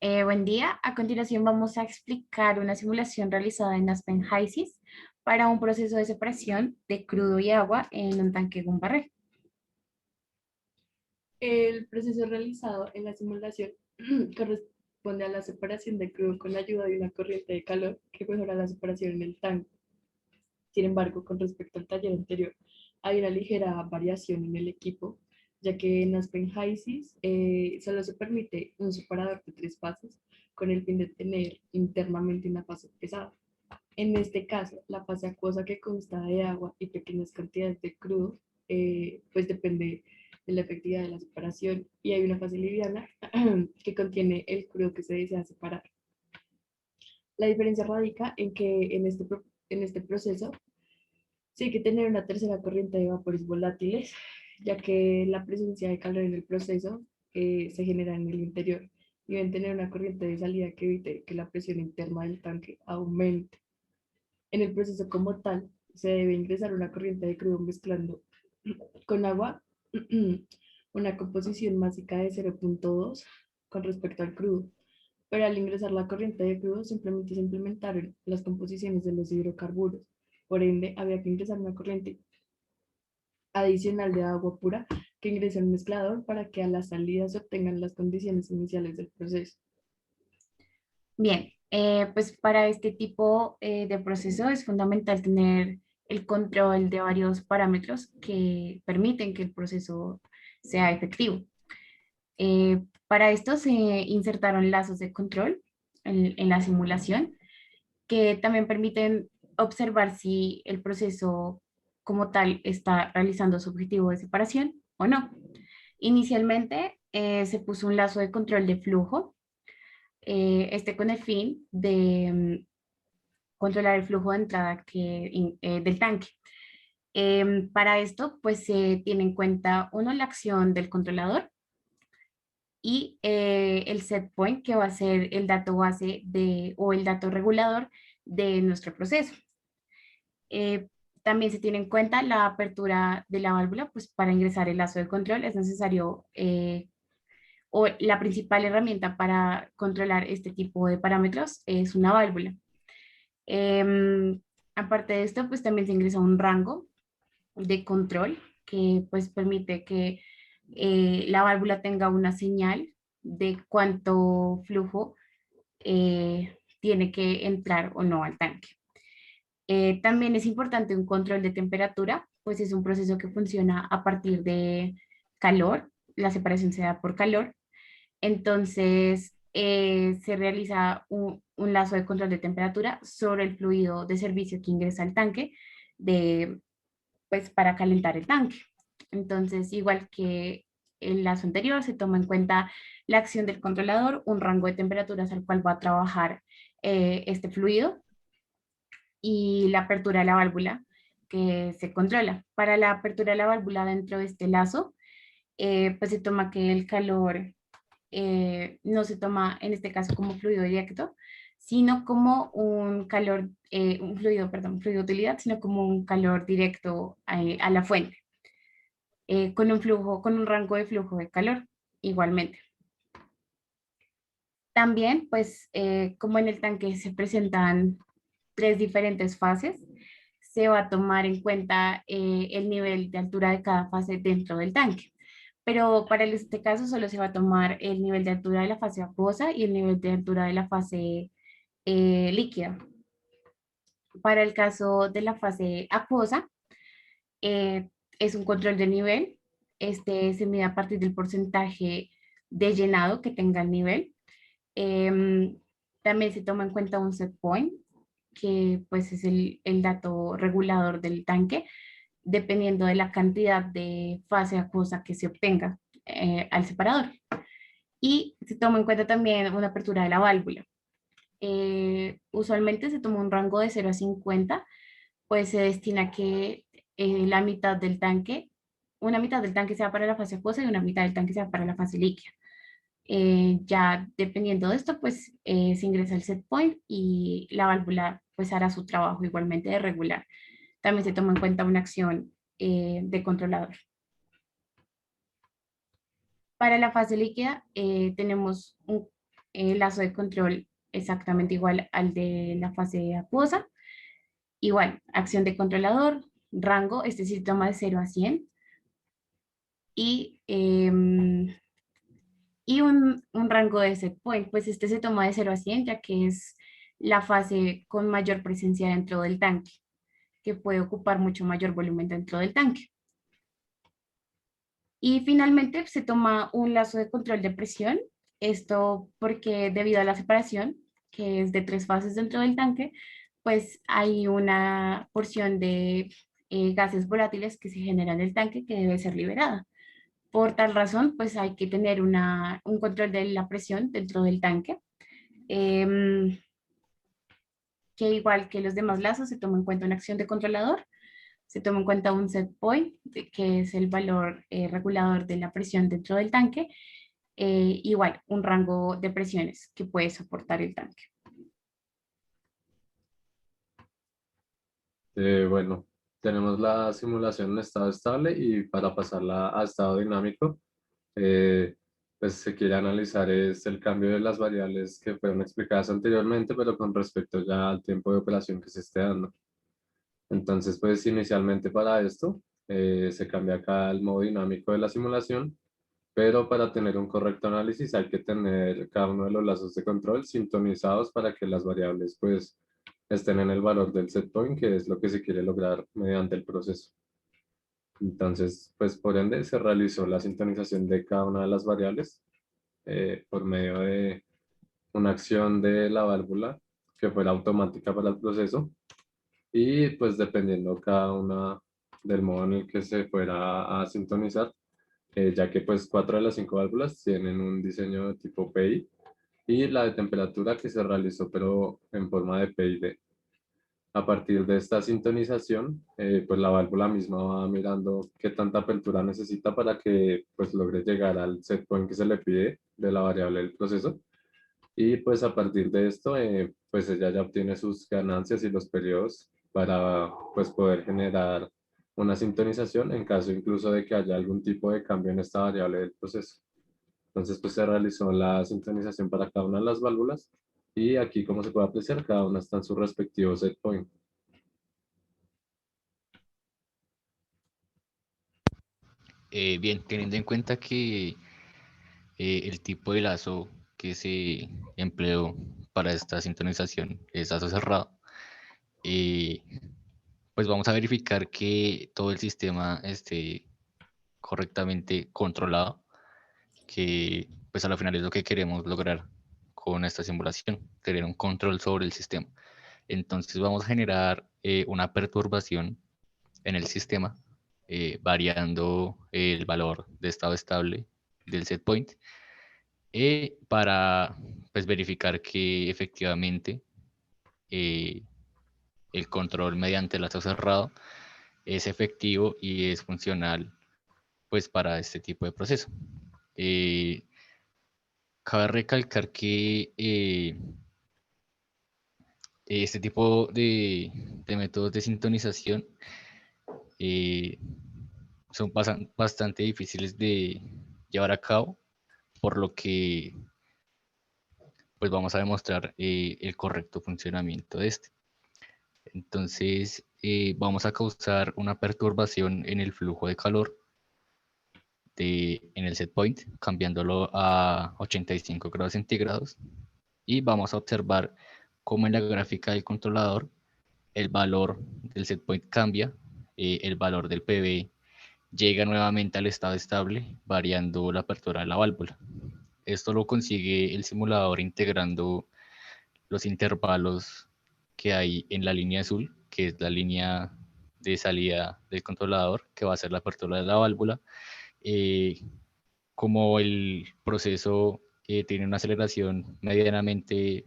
Buen día. A continuación vamos a explicar una simulación realizada en Aspen HYSYS para un proceso de separación de crudo y agua en un tanque Gunbarré. El proceso realizado en la simulación corresponde a la separación de crudo con la ayuda de una corriente de calor que mejora la separación en el tanque. Sin embargo, con respecto al taller anterior, hay una ligera variación en el equipo, ya que en Aspen HYSYS solo se permite un separador de 3 fases con el fin de tener internamente una fase pesada. En este caso, la fase acuosa que consta de agua y pequeñas cantidades de crudo, pues depende de la efectividad de la separación y hay una fase liviana que contiene el crudo que se desea separar. La diferencia radica en que en este proceso sí hay que tener una tercera corriente de vapores volátiles, ya que la presencia de calor en el proceso se genera en el interior y deben tener una corriente de salida que evite que la presión interna del tanque aumente. En el proceso como tal, se debe ingresar una corriente de crudo mezclando con agua una composición másica de 0,2 con respecto al crudo. Pero al ingresar la corriente de crudo, simplemente se implementaron las composiciones de los hidrocarburos. Por ende, había que ingresar una corriente adicional de agua pura que ingrese al mezclador para que a la salida se obtengan las condiciones iniciales del proceso. Bien, pues para este tipo de proceso es fundamental tener el control de varios parámetros que permiten que el proceso sea efectivo. Para esto se insertaron lazos de control en la simulación que también permiten observar si el proceso como tal está realizando su objetivo de separación o no. Inicialmente se puso un lazo de control de flujo, este con el fin de controlar el flujo de entrada del tanque. Para esto, pues se tiene en cuenta, uno, la acción del controlador y el set point, que va a ser el dato base o el dato regulador de nuestro proceso. Eh, También se tiene en cuenta la apertura de la válvula, pues para ingresar el lazo de control es necesario, o la principal herramienta para controlar este tipo de parámetros es una válvula. Aparte de esto, pues también se ingresa un rango de control que pues permite que la válvula tenga una señal de cuánto flujo tiene que entrar o no al tanque. También es importante un control de temperatura, pues es un proceso que funciona a partir de calor, la separación se da por calor, entonces se realiza un lazo de control de temperatura sobre el fluido de servicio que ingresa al tanque pues para calentar el tanque. Entonces, igual que el lazo anterior, se toma en cuenta la acción del controlador, un rango de temperaturas al cual va a trabajar este fluido y la apertura de la válvula que se controla. Para la apertura de la válvula dentro de este lazo, pues se toma que el calor no se toma en este caso como fluido directo, sino como un calor, un fluido, perdón, fluido de utilidad, sino como un calor directo a la fuente, con un flujo, con un rango de flujo de calor igualmente. También, pues, como en el tanque se presentan tres diferentes fases, se va a tomar en cuenta el nivel de altura de cada fase dentro del tanque. Pero para este caso solo se va a tomar el nivel de altura de la fase acuosa y el nivel de altura de la fase líquida. Para el caso de la fase acuosa, eh, es un control de nivel. Este se mide a partir del porcentaje de llenado que tenga el nivel. Em, También se toma en cuenta un set point, que pues es el dato regulador del tanque, dependiendo de la cantidad de fase acuosa que se obtenga al separador. Y se toma en cuenta también una apertura de la válvula. Usualmente se toma un rango de 0 a 50, pues se destina a que la mitad del tanque, una mitad del tanque sea para la fase acuosa y una mitad del tanque sea para la fase líquida. Ya dependiendo de esto, pues se ingresa el set point y la válvula pues hará su trabajo igualmente de regular. También se toma en cuenta una acción de controlador. Para la fase líquida tenemos El lazo de control exactamente igual al de la fase acuosa. Igual, acción de controlador, rango, este sí toma de 0 a 100. Y, y un rango de set point, pues este se toma de 0 a 100 ya que es la fase con mayor presencia dentro del tanque, que puede ocupar mucho mayor volumen dentro del tanque. Y finalmente se toma un lazo de control de presión, esto porque debido a la separación, que es de 3 fases dentro del tanque, pues hay una porción de gases volátiles que se generan en el tanque que debe ser liberada. Por tal razón, pues hay que tener un control de la presión dentro del tanque, em, que igual que los demás lazos se toma en cuenta una acción de controlador, se toma en cuenta un set point, que es el valor regulador de la presión dentro del tanque, igual un rango de presiones que puede soportar el tanque. Bueno, tenemos la simulación en estado estable y para pasarla a estado dinámico, eh, pues se quiere analizar es el cambio de las variables que fueron explicadas anteriormente, pero con respecto ya al tiempo de operación que se esté dando. Entonces, pues inicialmente para esto se cambia acá el modo dinámico de la simulación, pero para tener un correcto análisis hay que tener cada uno de los lazos de control sintonizados para que las variables pues estén en el valor del set point, que es lo que se quiere lograr mediante el proceso. Entonces, pues por ende se realizó la sintonización de cada una de las variables por medio de una acción de la válvula que fuera automática para el proceso y pues dependiendo cada una del modo en el que se fuera a sintonizar, ya que pues 4 de las 5 válvulas tienen un diseño de tipo PI y la de temperatura que se realizó pero en forma de PID. A partir de esta sintonización, pues la válvula misma va mirando qué tanta apertura necesita para que pues logre llegar al set point que se le pide de la variable del proceso. Y pues a partir de esto, pues ella ya obtiene sus ganancias y los periodos para pues poder generar una sintonización en caso incluso de que haya algún tipo de cambio en esta variable del proceso. Entonces pues se realizó la sintonización para cada una de las válvulas y aquí como se puede apreciar cada una está en su respectivo set point. Bien, teniendo en cuenta que el tipo de lazo que se empleó para esta sintonización es lazo cerrado, eh, pues vamos a verificar que todo el sistema esté correctamente controlado, que pues a la final es lo que queremos lograr con esta simulación, tener un control sobre el sistema. Entonces vamos a generar una perturbación en el sistema, variando el valor de estado estable del set point, para pues, verificar que efectivamente eh, el control mediante el lazo cerrado es efectivo y es funcional pues, para este tipo de proceso. Cabe recalcar que este tipo de métodos de sintonización eh, son bastante difíciles de llevar a cabo, por lo que pues vamos a demostrar el correcto funcionamiento de este. Entonces vamos a causar una perturbación en el flujo de calor en el set point, cambiándolo a 85 grados centígrados, y vamos a observar cómo en la gráfica del controlador el valor del set point cambia, el valor del PB llega nuevamente al estado estable, variando la apertura de la válvula. Esto lo consigue el simulador integrando los intervalos que hay en la línea azul, que es la línea de salida del controlador, que va a ser la apertura de la válvula. Eh, Como el proceso tiene una aceleración medianamente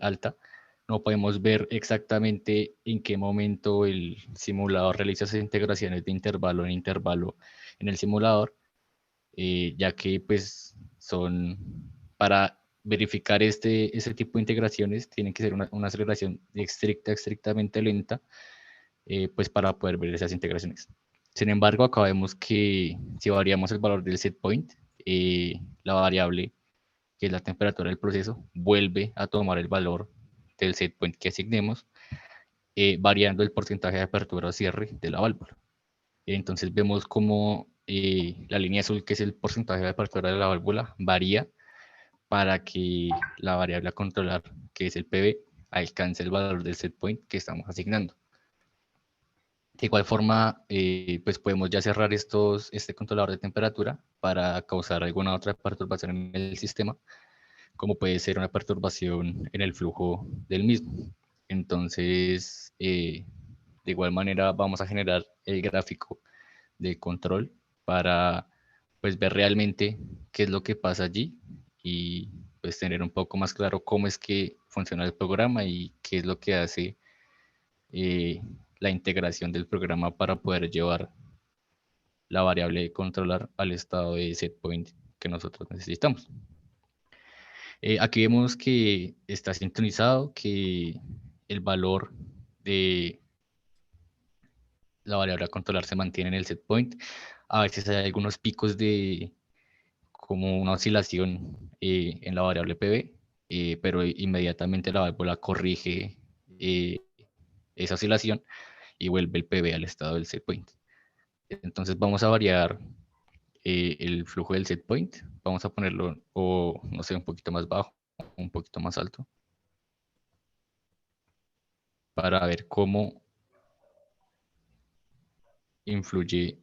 alta, no podemos ver exactamente en qué momento el simulador realiza esas integraciones de intervalo en intervalo en el simulador, ya que pues son para verificar ese tipo de integraciones tiene que ser una aceleración estrictamente lenta, pues para poder ver esas integraciones. Sin embargo, acá vemos que si variamos el valor del set point, la variable que es la temperatura del proceso, vuelve a tomar el valor del set point que asignemos, variando el porcentaje de apertura o cierre de la válvula. Entonces vemos como la línea azul, que es el porcentaje de apertura de la válvula, varía para que la variable a controlar, que es el PV, alcance el valor del set point que estamos asignando. De igual forma, pues podemos ya cerrar este controlador de temperatura para causar alguna otra perturbación en el sistema, como puede ser una perturbación en el flujo del mismo. Entonces, de igual manera vamos a generar el gráfico de control para pues ver realmente qué es lo que pasa allí y pues tener un poco más claro cómo es que funciona el programa y qué es lo que hace la integración del programa para poder llevar la variable de controlar al estado de set point que nosotros necesitamos. Aquí vemos que está sintonizado, que el valor de la variable a controlar se mantiene en el set point. A veces hay algunos picos de como una oscilación en la variable PV, pero inmediatamente la válvula corrige esa oscilación y vuelve el PV al estado del set point. Entonces vamos a variar el flujo del set point, vamos a ponerlo, o no sé, un poquito más bajo, un poquito más alto, para ver cómo influye,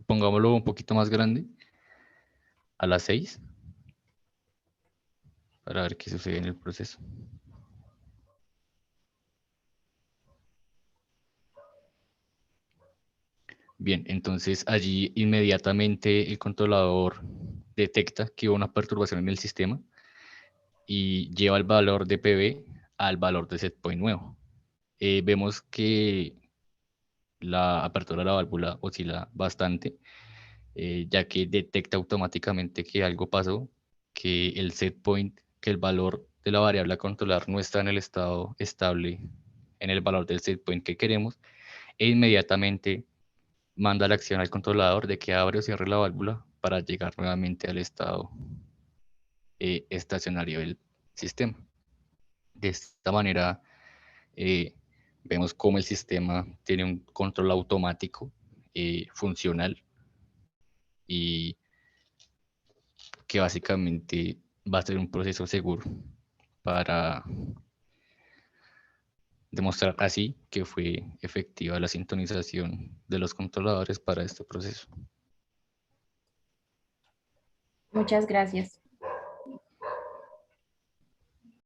pongámoslo un poquito más grande, a las 6, para ver qué sucede en el proceso. Bien, entonces allí inmediatamente el controlador detecta que hubo una perturbación en el sistema y lleva el valor de PV al valor de set point nuevo. Vemos que la apertura de la válvula oscila bastante, ya que detecta automáticamente que algo pasó, que el set point, que el valor de la variable a controlar no está en el estado estable, en el valor del set point que queremos, e inmediatamente manda la acción al controlador de que abre o cierre la válvula para llegar nuevamente al estado estacionario del sistema. De esta manera, vemos cómo el sistema tiene un control automático funcional y que básicamente va a ser un proceso seguro para demostrar así que fue efectiva la sintonización de los controladores para este proceso. Muchas gracias.